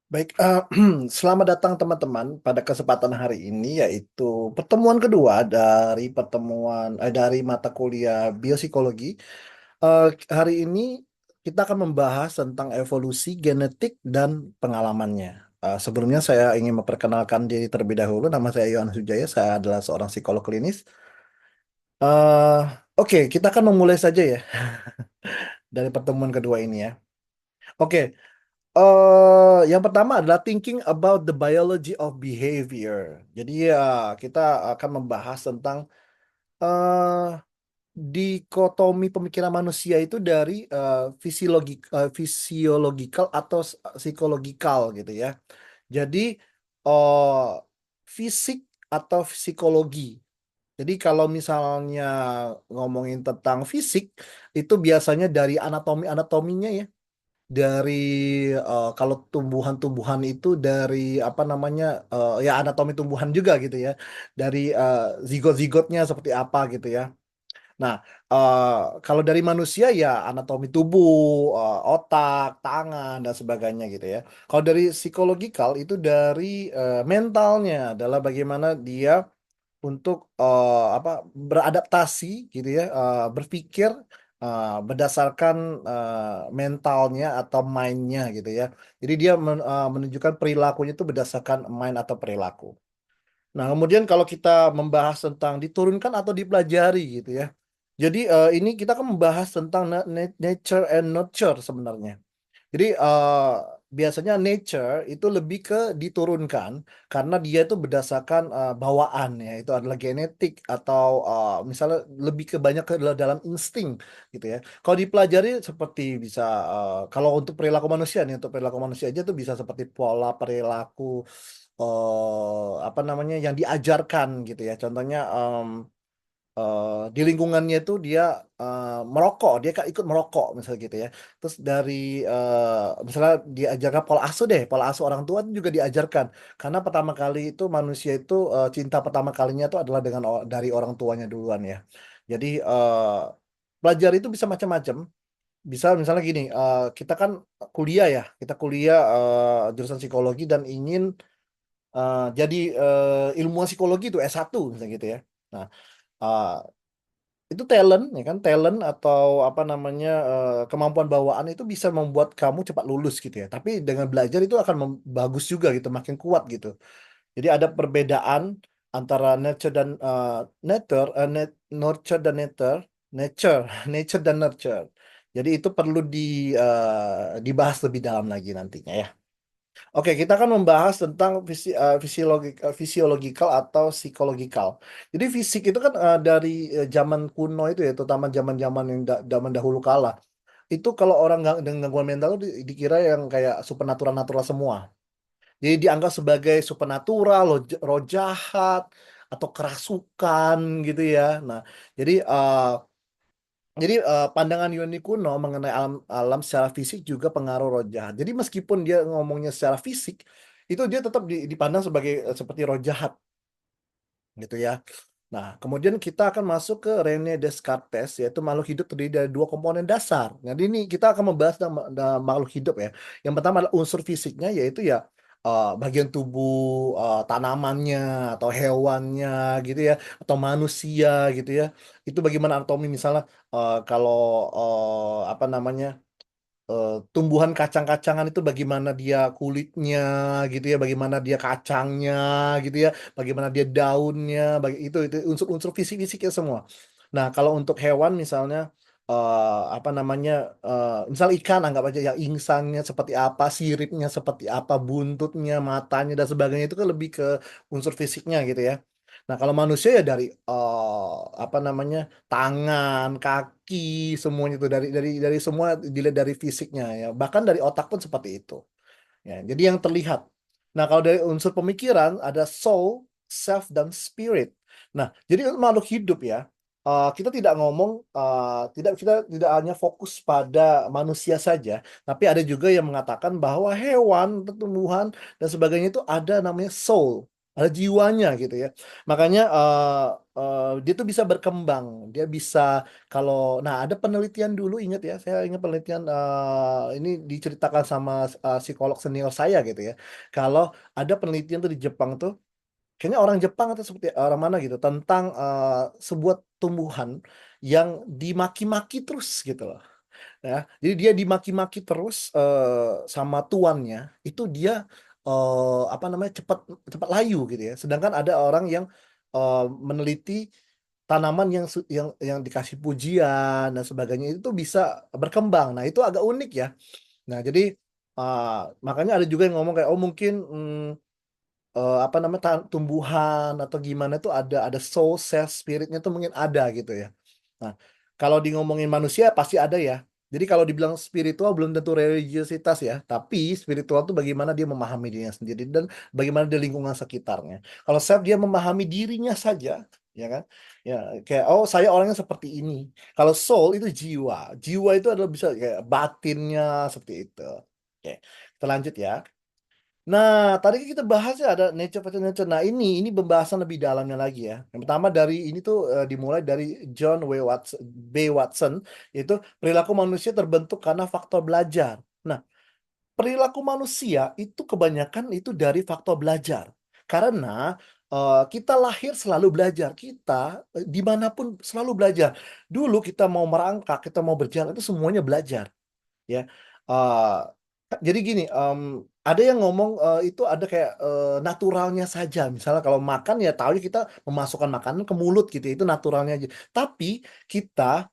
Baik, selamat datang teman-teman pada kesempatan hari ini yaitu pertemuan kedua dari mata kuliah biopsikologi. Hari ini kita akan membahas tentang evolusi genetik dan pengalamannya. Sebelumnya saya ingin memperkenalkan diri terlebih dahulu. Nama saya Yohanes Wijaya. Saya adalah seorang psikolog klinis. Eh, oke, kita akan memulai saja ya dari pertemuan kedua ini ya. Oke. Yang pertama adalah thinking about the biology of behavior. Jadi ya kita akan membahas tentang eh dikotomi pemikiran manusia itu dari fisiologikal atau psikologikal gitu ya. Jadi eh fisik atau psikologi. Jadi kalau misalnya ngomongin tentang fisik itu biasanya dari anatominya ya, dari kalau tumbuhan-tumbuhan itu dari apa namanya, ya anatomi tumbuhan juga gitu ya, dari zigot-zigotnya seperti apa gitu ya. Nah, kalau dari manusia ya anatomi tubuh, otak, tangan dan sebagainya gitu ya. Kalau dari psikologikal itu dari mentalnya, adalah bagaimana dia untuk apa, beradaptasi gitu ya, berpikir berdasarkan mentalnya atau mindnya gitu ya. Jadi dia menunjukkan perilakunya itu berdasarkan mind atau perilaku. Nah, kemudian kalau kita membahas tentang diturunkan atau dipelajari gitu ya. Jadi ini kita akan membahas tentang nature and nurture sebenarnya. Jadi biasanya nature itu lebih ke diturunkan karena dia itu berdasarkan bawaan ya, itu adalah genetik atau misalnya lebih ke banyak ke dalam insting gitu ya. Kalau dipelajari seperti bisa kalau untuk perilaku manusia nih, untuk perilaku manusia aja tuh bisa seperti pola perilaku apa namanya yang diajarkan gitu ya. Contohnya di lingkungannya itu dia merokok, dia kan ikut merokok misalnya gitu ya. Terus dari misalnya diajarkan pola asuh deh, pola asuh orang tua itu juga diajarkan. Karena pertama kali itu manusia itu cinta pertama kalinya itu adalah dari orang tuanya duluan ya. Jadi belajar itu bisa macam-macam. Bisa misalnya gini, kita kan kuliah ya, kita kuliah jurusan psikologi dan ingin jadi ilmuwan psikologi itu S1 misalnya gitu ya. Nah, uh, itu talent ya kan, talent atau apa namanya, kemampuan bawaan itu bisa membuat kamu cepat lulus gitu ya, tapi dengan belajar itu akan bagus juga gitu, makin kuat gitu. Jadi ada perbedaan antara nature dan nurture dan nature nature dan nurture. Jadi itu perlu dibahas lebih dalam lagi nantinya ya. Oke, kita akan membahas tentang fisiologikal atau psikologikal. Jadi fisik itu kan dari zaman kuno itu ya, terutama zaman-zaman yang zaman dahulu kala. Itu kalau orang nggak dengan gangguan mental itu dikira yang kayak supernatural-natural semua. Jadi dianggap sebagai supernatural, roh jahat, atau kerasukan gitu ya. Nah, jadi pandangan Yunani kuno mengenai alam, alam secara fisik juga pengaruh roh jahat. Jadi meskipun dia ngomongnya secara fisik, itu dia tetap dipandang sebagai seperti roh jahat gitu ya. Nah, kemudian kita akan masuk ke René Descartes, yaitu makhluk hidup terdiri dari dua komponen dasar. Jadi ini kita akan membahas tentang makhluk hidup ya. Yang pertama adalah unsur fisiknya, yaitu ya bagian tubuh, tanamannya atau hewannya gitu ya, atau manusia gitu ya. Itu bagaimana anatomi misalnya, kalau apa namanya, tumbuhan kacang-kacangan itu bagaimana dia kulitnya gitu ya, bagaimana dia kacangnya gitu ya, bagaimana dia daunnya, itu unsur-unsur fisik-fisiknya semua. Nah, kalau untuk hewan misalnya apa namanya, misal ikan anggap aja ya, insangnya seperti apa, siripnya seperti apa, buntutnya, matanya dan sebagainya itu kan lebih ke unsur fisiknya gitu ya. Nah, kalau manusia ya dari apa namanya, tangan, kaki, semuanya itu dari semua dilihat dari fisiknya ya. Bahkan dari otak pun seperti itu. Ya, jadi yang terlihat. Nah, kalau dari unsur pemikiran ada soul, self dan spirit. Nah, jadi untuk makhluk hidup ya, kita tidak ngomong, kita tidak hanya fokus pada manusia saja, tapi ada juga yang mengatakan bahwa hewan, tumbuhan dan sebagainya itu ada namanya soul. ada jiwanya gitu ya. Makanya dia tuh bisa berkembang, dia bisa kalau nah ada penelitian dulu ingat ya, saya ingat penelitian ini diceritakan sama psikolog senior saya gitu ya. Kalau ada penelitian tuh di Jepang tuh, kayaknya orang Jepang atau seperti orang mana gitu tentang sebuah tumbuhan yang dimaki-maki terus gitu loh ya. Jadi dia dimaki-maki terus sama tuannya, itu dia apa namanya cepat cepat layu gitu ya. Sedangkan ada orang yang meneliti tanaman yang dikasih pujian dan sebagainya itu tuh bisa berkembang. Nah, itu agak unik ya. Nah, jadi makanya ada juga yang ngomong kayak oh mungkin apa namanya tumbuhan atau gimana tuh ada soul self spiritnya tuh mungkin ada gitu ya. Nah, kalau di ngomongin manusia pasti ada ya. Jadi kalau dibilang spiritual belum tentu religiositas ya, tapi spiritual tuh bagaimana dia memahami dirinya sendiri dan bagaimana dia lingkungan sekitarnya. Kalau self dia memahami dirinya saja, ya kan? Ya kayak oh saya orangnya seperti ini. Kalau soul itu jiwa. Jiwa itu adalah bisa kayak batinnya seperti itu. Oke, kita lanjut ya. Nah, tadi kan kita bahas ya ada nature versus nature. Nah, ini pembahasan lebih dalamnya lagi ya. Yang pertama dari ini tuh dimulai dari John B. Watson, yaitu perilaku manusia terbentuk karena faktor belajar. Nah, perilaku manusia itu kebanyakan itu dari faktor belajar. Karena kita lahir selalu belajar. Kita dimanapun selalu belajar. Dulu kita mau merangkak, kita mau berjalan itu semuanya belajar ya. Eh, jadi gini, ada yang ngomong itu ada kayak naturalnya saja. Misalnya kalau makan ya tahu kita memasukkan makanan ke mulut gitu, ya, itu naturalnya aja. Tapi kita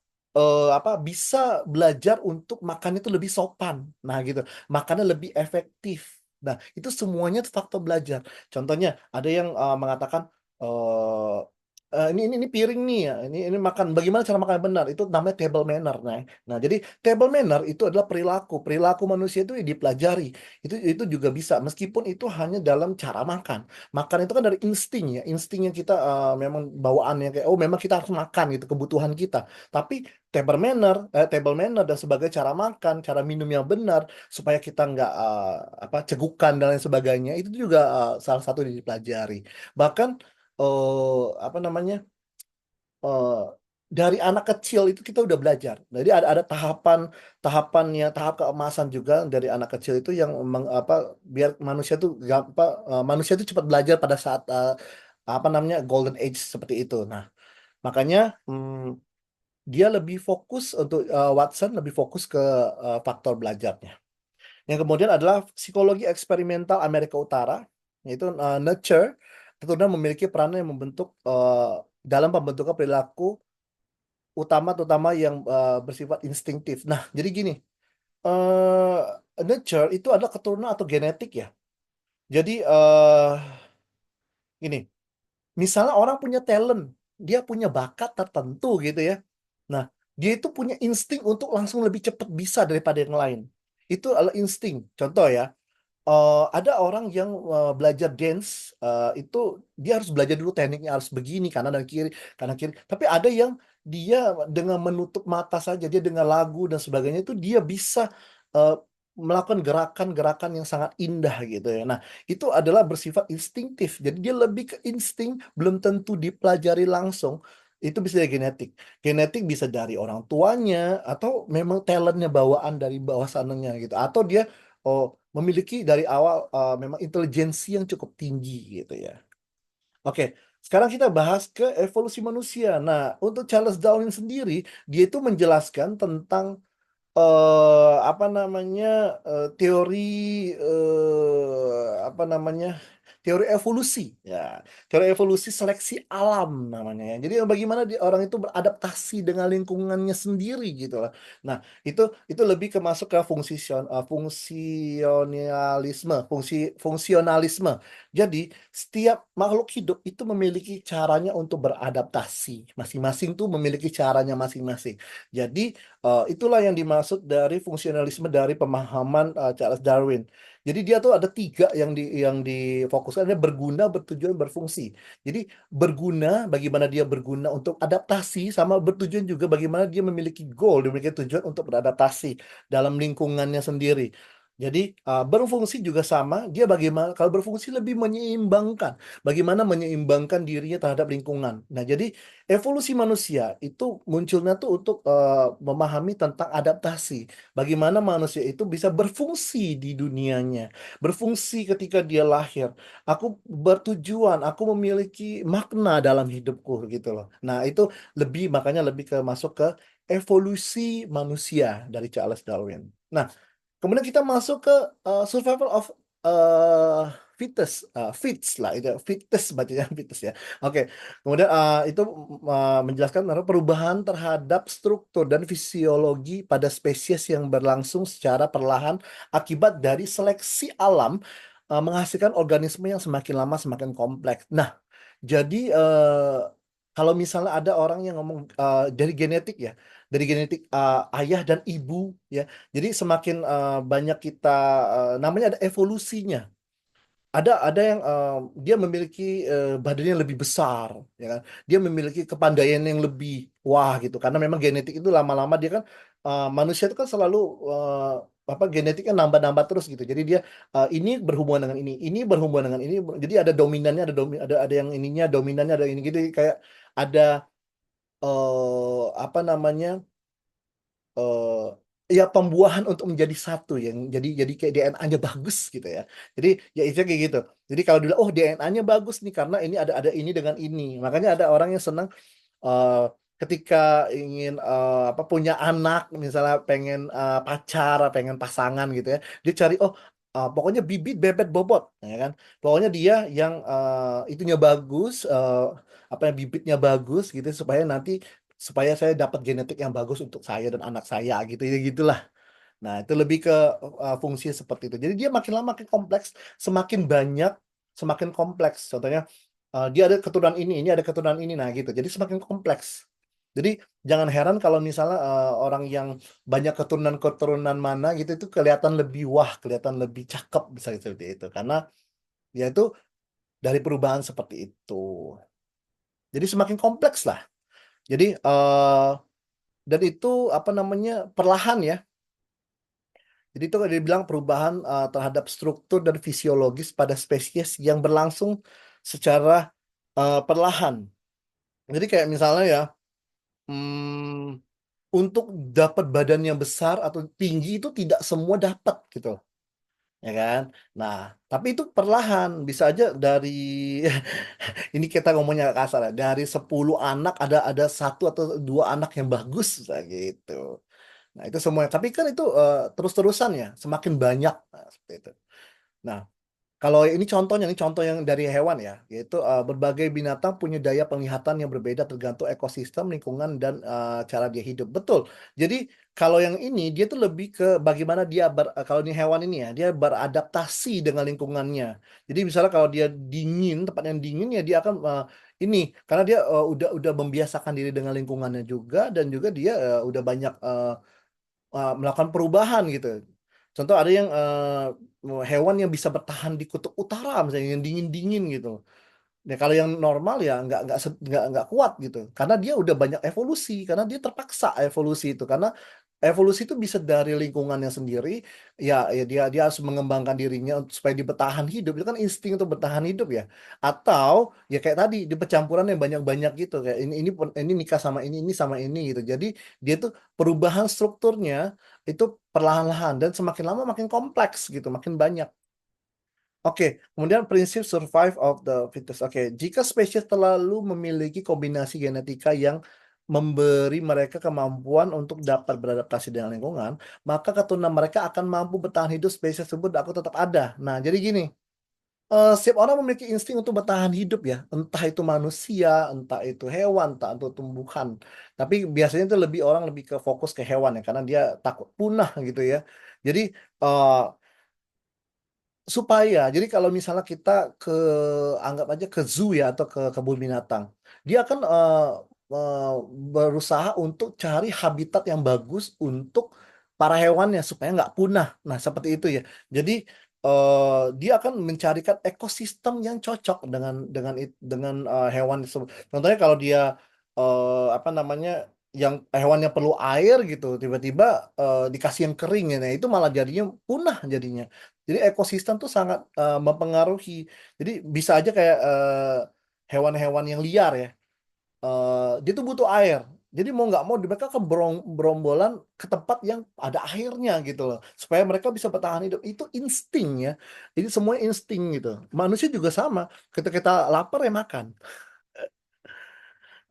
apa bisa belajar untuk makan itu lebih sopan. Nah, gitu. Makannya lebih efektif. Nah, itu semuanya faktor belajar. Contohnya ada yang mengatakan eh ini piring nih ya. Ini makan bagaimana cara makan yang benar. Itu namanya table manner. Nah, jadi table manner itu adalah perilaku. Perilaku manusia itu dipelajari. Itu juga bisa meskipun itu hanya dalam cara makan. Makan itu kan dari insting ya. Insting yang kita memang bawaannya kayak oh memang kita harus makan gitu kebutuhan kita. Tapi table manner dan sebagai cara makan, cara minum yang benar supaya kita nggak apa cegukan dan lain sebagainya itu juga salah satu yang dipelajari. Bahkan apa namanya? eh, dari anak kecil itu kita udah belajar. Jadi ada tahapannya, tahap keemasan juga dari anak kecil itu yang apa biar manusia tuh manusia tuh cepat belajar pada saat apa namanya golden age seperti itu. Nah, makanya dia lebih fokus untuk Watson lebih fokus ke faktor belajarnya. Yang kemudian adalah psikologi eksperimental Amerika Utara, yaitu nurture tentunya memiliki peran yang membentuk dalam pembentukan perilaku terutama yang bersifat instingtif. Nah, jadi gini, nurture itu adalah keturunan atau genetik ya. Jadi gini, misalnya orang punya talent, dia punya bakat tertentu gitu ya. Nah, dia itu punya insting untuk langsung lebih cepat bisa daripada yang lain. Itu adalah insting. Contoh ya, ada orang yang belajar dance itu dia harus belajar dulu tekniknya harus begini kanan kiri. Tapi ada yang dia dengan menutup mata saja dia dengar lagu dan sebagainya itu dia bisa uh, melakukan gerakan-gerakan yang sangat indah gitu ya. Nah, itu adalah bersifat instingtif. Jadi dia lebih ke insting, belum tentu dipelajari langsung. Itu bisa dari genetik. Genetik bisa dari orang tuanya atau memang talentnya bawaan dari bawah sananya gitu. Atau dia oh memiliki dari awal memang intelijensi yang cukup tinggi gitu ya. Oke, sekarang kita bahas ke evolusi manusia. Nah, untuk Charles Darwin sendiri, dia itu menjelaskan tentang apa namanya teori apa namanya teori evolusi ya teori evolusi seleksi alam namanya ya jadi bagaimana orang itu beradaptasi dengan lingkungannya sendiri gitu lah. Nah itu lebih ke masuk ke fungsionalisme. Jadi setiap makhluk hidup itu memiliki caranya untuk beradaptasi, masing-masing tuh memiliki caranya masing-masing. Jadi itulah yang dimaksud dari fungsionalisme dari pemahaman Charles Darwin. Jadi dia tuh ada tiga yang difokuskan, ada berguna, bertujuan, berfungsi. Jadi berguna, bagaimana dia berguna untuk adaptasi, sama bertujuan juga bagaimana dia memiliki goal, memiliki tujuan untuk beradaptasi dalam lingkungannya sendiri. Jadi berfungsi juga sama, dia bagaimana kalau berfungsi lebih menyeimbangkan, bagaimana menyeimbangkan dirinya terhadap lingkungan. Nah, jadi evolusi manusia itu munculnya tuh untuk memahami tentang adaptasi, bagaimana manusia itu bisa berfungsi di dunianya, berfungsi ketika dia lahir. Aku bertujuan, aku memiliki makna dalam hidupku gitu loh. Nah, itu makanya lebih ke masuk ke evolusi manusia dari Charles Darwin. Nah, kemudian kita masuk ke survival of uh, fittest, fits lah itu fittest bacanya fittest ya. Oke, kemudian itu menjelaskan tentang perubahan terhadap struktur dan fisiologi pada spesies yang berlangsung secara perlahan akibat dari seleksi alam menghasilkan organisme yang semakin lama semakin kompleks. Nah, jadi kalau misalnya ada orang yang ngomong dari genetik ya, dari genetik ayah dan ibu ya. Jadi semakin banyak kita namanya ada evolusinya. Ada yang dia memiliki badannya lebih besar, ya kan? Dia memiliki kepandaian yang lebih wah gitu. Karena memang genetik itu lama-lama dia kan manusia itu kan selalu apa genetiknya nambah-nambah terus gitu. Jadi dia ini berhubungan dengan ini berhubungan dengan ini. Jadi ada dominannya, ada yang ininya dominannya, ada ini gitu kayak ada apa namanya? eh ya pembuahan untuk menjadi satu yang jadi kayak DNA-nya bagus gitu ya. Jadi ya itu kayak gitu. Jadi kalau dulu oh DNA-nya bagus nih karena ini ada ini dengan ini. Makanya ada orang yang senang eh, ketika ingin apa punya anak misalnya pengen pacar, pengen pasangan gitu ya. Dia cari oh pokoknya bibit bebet bobot ya kan. Pokoknya dia yang itunya bagus apa yang bibitnya bagus gitu supaya saya dapat genetik yang bagus untuk saya dan anak saya gitu ya gitulah. Nah, itu lebih ke fungsi seperti itu. Jadi dia makin lama makin kompleks, semakin banyak semakin kompleks. Contohnya dia ada keturunan ini ada keturunan ini nah gitu. Jadi semakin kompleks. Jadi jangan heran kalau misalnya orang yang banyak keturunan-keturunan mana gitu itu kelihatan lebih wah, kelihatan lebih cakep bisa seperti itu karena ya itu dari perubahan seperti itu. Jadi semakin kompleks lah. Jadi dan itu apa namanya perlahan ya. Jadi itu dia bilang perubahan terhadap struktur dan fisiologis pada spesies yang berlangsung secara perlahan. Jadi kayak misalnya ya, hmm, untuk dapat badan yang besar atau tinggi itu tidak semua dapat gitu, ya kan? Nah, tapi itu perlahan bisa aja dari ini kita ngomongnya kasar ya, dari 10 anak ada satu atau dua anak yang bagus kayak gitu. Nah, itu semuanya. Tapi kan itu terus-terusan ya, semakin banyak. Nah, seperti itu. Nah, kalau ini contoh yang dari hewan ya, yaitu berbagai binatang punya daya penglihatan yang berbeda tergantung ekosistem, lingkungan, dan cara dia hidup. Betul. Jadi kalau yang ini dia tuh lebih ke bagaimana kalau ini hewan ini ya, dia beradaptasi dengan lingkungannya. Jadi misalnya kalau dia dingin, tempat yang dingin ya dia akan ini karena dia udah membiasakan diri dengan lingkungannya juga dan juga dia udah banyak melakukan perubahan gitu. Contoh ada yang hewan yang bisa bertahan di kutub utara misalnya yang dingin-dingin gitu. Ya kalau yang normal ya nggak kuat gitu. Karena dia udah banyak evolusi, karena dia terpaksa evolusi itu karena evolusi itu bisa dari lingkungannya sendiri. Ya dia harus mengembangkan dirinya supaya dia bertahan hidup. Itu kan insting untuk bertahan hidup ya. Atau ya kayak tadi di percampuran yang banyak-banyak gitu kayak ini nikah sama ini sama ini gitu. Jadi dia tuh perubahan strukturnya itu perlahan-lahan dan semakin lama makin kompleks gitu, makin banyak. Oke, kemudian prinsip survive of the fittest. Oke, jika spesies terlalu memiliki kombinasi genetika yang memberi mereka kemampuan untuk dapat beradaptasi dengan lingkungan, maka keturunan mereka akan mampu bertahan hidup spesies tersebut aku tetap ada. Nah, jadi gini, setiap orang memiliki insting untuk bertahan hidup ya, entah itu manusia, entah itu hewan, entah itu tumbuhan. Tapi biasanya itu orang lebih ke fokus ke hewan ya, karena dia takut punah gitu ya. Jadi eh, jadi kalau misalnya kita ke anggap aja ke zoo ya atau ke kebun binatang dia akan eh, berusaha untuk cari habitat yang bagus untuk para hewannya supaya nggak punah nah seperti itu ya jadi dia akan mencarikan ekosistem yang cocok dengan hewan tersebut contohnya kalau dia apa namanya yang hewan yang perlu air gitu tiba-tiba dikasih yang kering ya, nah itu malah jadinya punah jadinya. Jadi ekosistem tuh sangat mempengaruhi. Jadi bisa aja kayak hewan-hewan yang liar ya, dia tuh butuh air. Jadi mau nggak mau mereka ke berombolan ke tempat yang ada airnya gitu loh, supaya mereka bisa bertahan hidup. Itu insting ya. Jadi semuanya insting gitu. Manusia juga sama. Ketika kita lapar ya makan.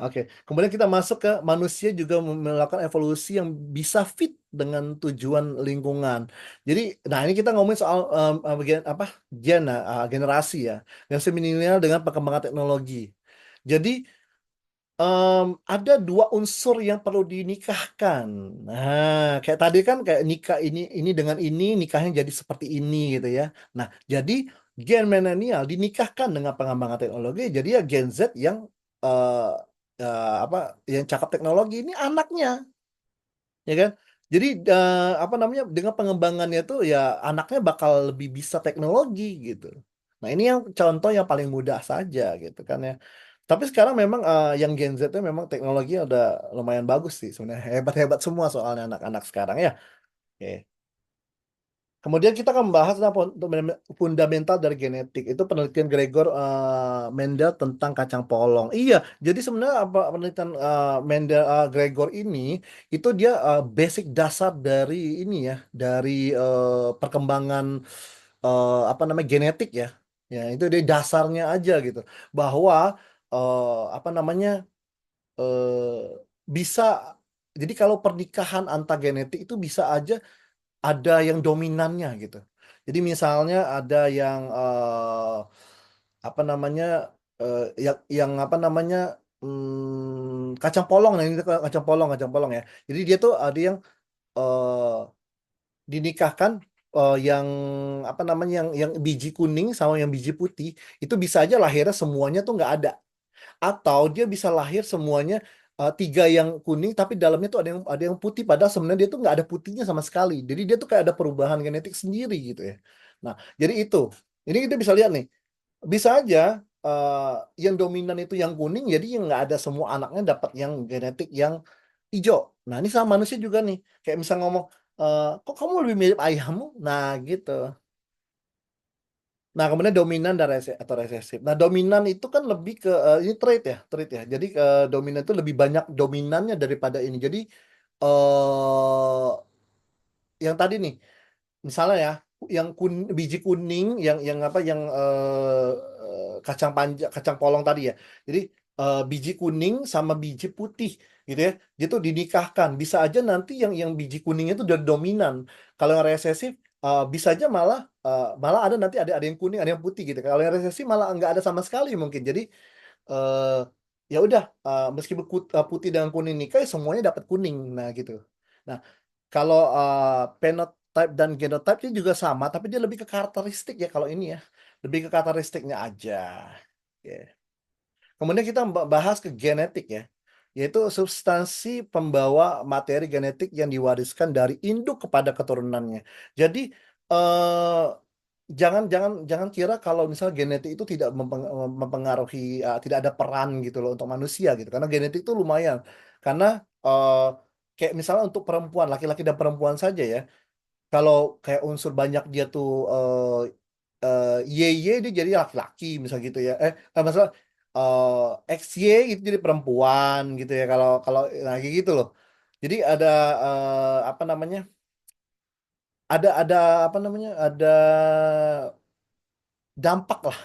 Oke, kemudian kita masuk ke manusia juga melakukan evolusi yang bisa fit dengan tujuan lingkungan. Jadi, nah ini kita ngomongin soal bagian apa generasi ya, generasi milenial dengan perkembangan teknologi. Jadi ada dua unsur yang perlu dinikahkan. Nah, kayak tadi kan kayak nikah ini dengan ini nikahnya jadi seperti ini gitu ya. Nah, jadi gen milenial dinikahkan dengan pengembangan teknologi, jadi ya Gen Z yang eh, apa yang cakap teknologi ini anaknya, ya kan? Jadi apa namanya dengan pengembangannya tuh ya anaknya bakal lebih bisa teknologi gitu. Nah, ini yang contoh yang paling mudah saja gitu kan ya. Tapi sekarang memang yang Gen Z itu memang teknologinya udah lumayan bagus sih sebenarnya. Hebat-hebat semua soalnya anak-anak sekarang ya. Oke. Kemudian kita akan membahas tentang fundamental dari genetik. Itu penelitian Gregor Mendel tentang kacang polong. Iya, jadi sebenarnya apa penelitian Mendel Gregor ini itu dia basic dasar dari ini ya, dari perkembangan apa namanya genetik ya. Ya, itu dia dasarnya aja gitu. Bahwa apa namanya bisa jadi kalau pernikahan antar genetik itu bisa aja ada yang dominannya gitu. Jadi misalnya ada yang apa namanya yang apa namanya kacang polong, nah ini kacang polong ya. Jadi dia tuh ada yang eh, dinikahkan yang apa namanya yang biji kuning sama yang biji putih itu bisa aja lahirnya semuanya tuh nggak ada, atau dia bisa lahir semuanya tiga yang kuning tapi dalamnya tuh ada yang putih padahal sebenarnya dia tuh nggak ada putihnya sama sekali, jadi dia tuh kayak ada perubahan genetik sendiri gitu ya. Nah, jadi itu ini kita bisa lihat nih, bisa aja eh, yang dominan itu yang kuning jadi yang nggak ada semua anaknya dapat yang genetik yang hijau. Nah, ini sama manusia juga nih, kayak misal ngomong kok kamu lebih mirip ayahmu, nah gitu. Nah, kemudian dominan dan atau resesif. Nah, dominan itu kan lebih ke ini trait ya. Jadi dominan itu lebih banyak dominannya daripada ini. Jadi eh yang tadi nih, misalnya ya, yang biji kuning, yang apa, yang kacang polong tadi ya. Jadi biji kuning sama biji putih, gitu ya. Itu dinikahkan. Bisa aja nanti yang biji kuning itu udah dominan. Kalau yang resesif bisa aja malah ada nanti ada yang kuning, ada yang putih gitu. Kalau yang resesif malah nggak ada sama sekali mungkin. Jadi eh, ya udah meskipun putih dan kuning nikah ya semuanya dapat kuning. Nah, gitu. Nah, kalau phenotype dan genotype itu juga sama, tapi dia lebih ke karakteristik ya kalau ini ya. Lebih ke karakteristiknya aja. Oke. Kemudian kita bahas ke genetik ya, yaitu substansi pembawa materi genetik yang diwariskan dari induk kepada keturunannya. Jadi eh, jangan jangan jangan kira kalau misalnya genetik itu tidak mempengaruhi, tidak ada peran gitu loh untuk manusia gitu. Karena genetik itu lumayan. Karena eh, kayak misalnya untuk perempuan, laki-laki dan perempuan saja ya. Kalau kayak unsur banyak dia tuh YY dia jadi laki-laki misal gitu ya. Masalah XY itu jadi perempuan gitu ya. Kalau kalau nah kayak gitu loh. Jadi ada apa namanya? Ada apa namanya? Ada dampak lah,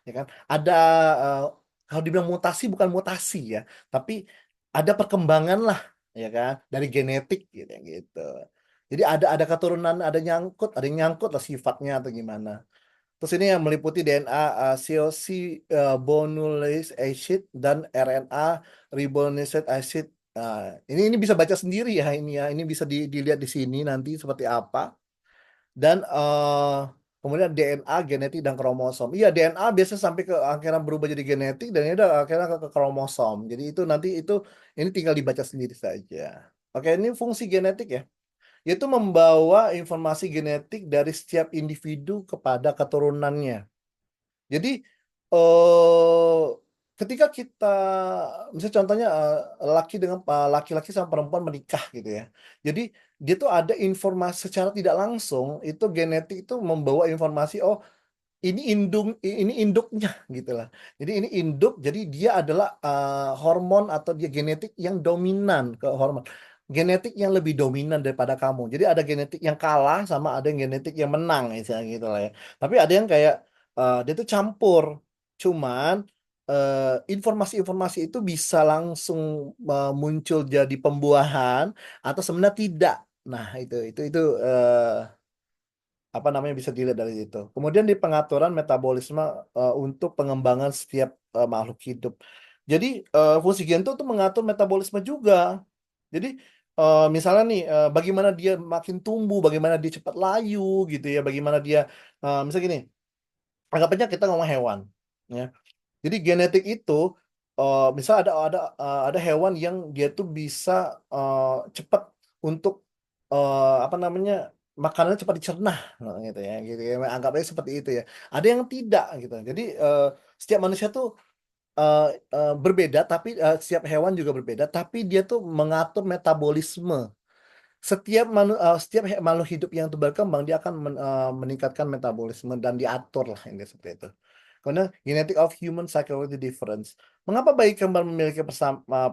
ya kan? Ada eh, kalau dibilang mutasi bukan mutasi ya, tapi ada perkembangan lah, ya kan? Dari genetik gitu, gitu. Jadi ada keturunan, ada yang nyangkut lah sifatnya atau gimana. Terus ini yang meliputi DNA deoxyribonucleic acid dan RNA ribonucleic acid. Nah, ini bisa baca sendiri ya ini ya. Ini bisa dilihat di sini nanti seperti apa. Dan kemudian DNA, genetik dan kromosom. Iya, DNA biasa sampai ke akhirnya berubah jadi genetik dan ini udah akhirnya ke kromosom. Jadi itu nanti ini tinggal dibaca sendiri saja. Oke, ini fungsi genetik ya, yaitu membawa informasi genetik dari setiap individu kepada keturunannya. Jadi eh ketika kita misalnya contohnya laki-laki sama perempuan menikah gitu ya. Jadi dia tuh ada informasi secara tidak langsung itu genetik itu membawa informasi, oh ini induknya gitu lah. Jadi ini induk, jadi dia adalah hormon atau dia genetik yang dominan ke hormon. Genetik yang lebih dominan daripada kamu. Jadi ada genetik yang kalah sama ada yang genetik yang menang misalnya gitu lah ya. Tapi ada yang kayak dia tuh campur. Cuman informasi-informasi itu bisa langsung muncul jadi pembuahan atau sebenarnya tidak. Nah, itu apa namanya bisa dilihat dari itu. Kemudian di pengaturan metabolisme untuk pengembangan setiap makhluk hidup. Jadi fungsi gen itu mengatur metabolisme juga. Jadi misalnya nih bagaimana dia makin tumbuh, bagaimana dia cepat layu gitu ya, bagaimana dia misalnya gini, anggap aja kita ngomong hewan ya. Jadi genetik itu misal ada hewan yang dia tuh bisa cepat untuk apa namanya makanannya cepat dicerna gitu ya. Anggapnya seperti itu ya. Ada yang tidak gitu. Jadi setiap manusia tuh berbeda, tapi setiap hewan juga berbeda, tapi dia tuh mengatur metabolisme. Setiap makhluk hidup yang tuh berkembang dia akan meningkatkan metabolisme dan diatur lah ini seperti itu. Karena genetic of human psychology difference. Mengapa bayi kembar memiliki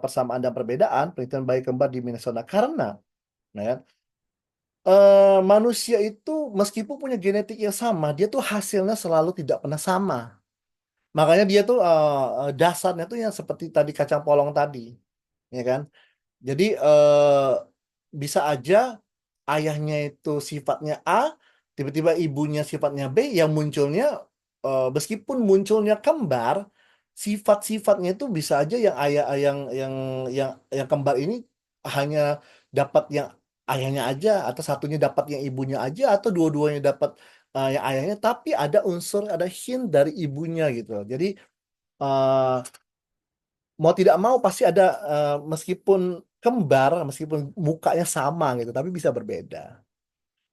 persamaan dan perbedaan? Penelitian bayi kembar di Minnesota karena, nah ya, manusia itu meskipun punya genetik yang sama, dia tuh hasilnya selalu tidak pernah sama. Makanya dia tuh dasarnya tuh yang seperti tadi kacang polong tadi, ya kan? Jadi bisa aja ayahnya itu sifatnya A, tiba-tiba ibunya sifatnya B, yang munculnya meskipun munculnya kembar, sifat-sifatnya itu bisa aja yang ayah yang kembar ini hanya dapat yang ayahnya aja, atau satunya dapat yang ibunya aja, atau dua-duanya dapat yang ayahnya, tapi ada hint dari ibunya gitu. Jadi eh, mau tidak mau pasti ada meskipun kembar, meskipun mukanya sama gitu, tapi bisa berbeda.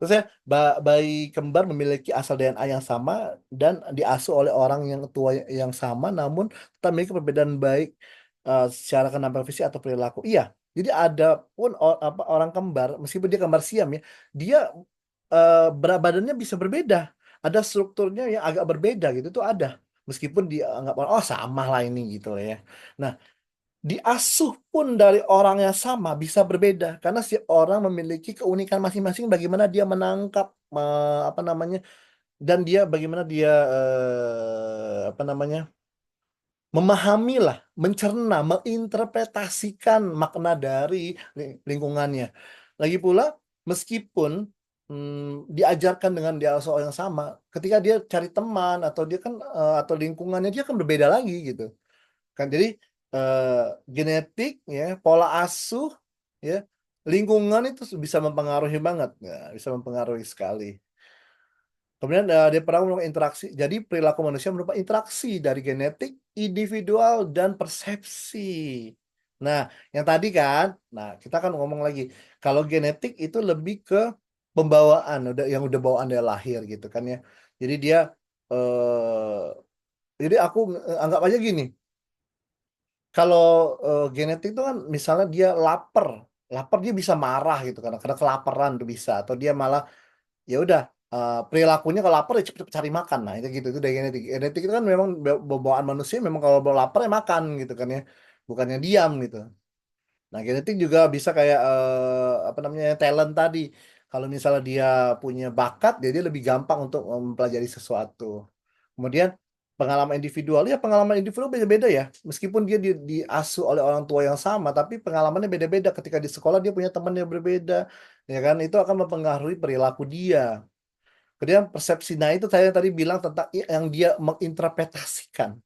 Terus ya, bayi kembar memiliki asal DNA yang sama dan diasuh oleh orang yang tua yang sama, namun tetap memiliki perbedaan baik secara penampilan fisik atau perilaku. Iya, jadi ada pun orang kembar, meskipun dia kembar siam ya, dia berat badannya bisa berbeda. Ada strukturnya yang agak berbeda gitu tuh ada. Meskipun dianggap orang, oh sama lah ini gitu lah ya. Nah, diasuh pun dari orang yang sama bisa berbeda karena setiap orang memiliki keunikan masing-masing bagaimana dia menangkap apa namanya dan dia bagaimana dia apa namanya memahami lah, mencerna, menginterpretasikan makna dari lingkungannya. Lagi pula meskipun diajarkan dengan dia soal yang sama, ketika dia cari teman atau dia kan atau lingkungannya dia kan berbeda lagi gitu kan. Jadi eh, genetik ya, pola asuh ya, lingkungan itu bisa mempengaruhi banget ya, bisa mempengaruhi sekali. Kemudian dia pernah melakukan interaksi, jadi perilaku manusia merupakan interaksi dari genetik, individual, dan persepsi. Nah, yang tadi kan, nah kita kan ngomong lagi, kalau genetik itu lebih ke pembawaan, yang udah bawaan dari lahir gitu kan ya. Jadi dia, jadi aku anggap aja gini, kalau genetik itu kan misalnya dia lapar dia bisa marah gitu karena kelaparan tuh bisa, atau dia malah ya udah perilakunya kalau lapar ya cepet-cepet cari makan. Nah itu gitu, itu dari genetik. Genetik itu kan memang bawaan manusia, memang kalau lapar ya makan gitu kan ya, bukannya diam gitu. Nah, genetik juga bisa kayak apa namanya talent tadi. Kalau misalnya dia punya bakat, dia lebih gampang untuk mempelajari sesuatu. Kemudian pengalaman individual, ya pengalaman individual beda-beda ya. Meskipun dia diasuh oleh orang tua yang sama, tapi pengalamannya beda-beda. Ketika di sekolah dia punya teman yang berbeda, ya kan? Itu akan mempengaruhi perilaku dia. Kemudian persepsi, nah itu saya tadi bilang tentang yang dia menginterpretasikan.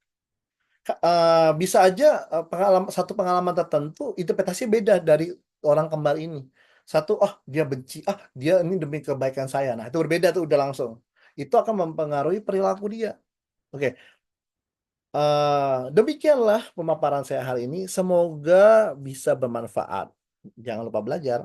Bisa aja satu pengalaman tertentu interpretasinya beda dari orang kembar ini. Satu, oh dia benci, dia ini demi kebaikan saya. Nah itu berbeda tuh udah langsung. Itu akan mempengaruhi perilaku dia. Oke, demikianlah pemaparan saya hari ini. Semoga bisa bermanfaat. Jangan lupa belajar.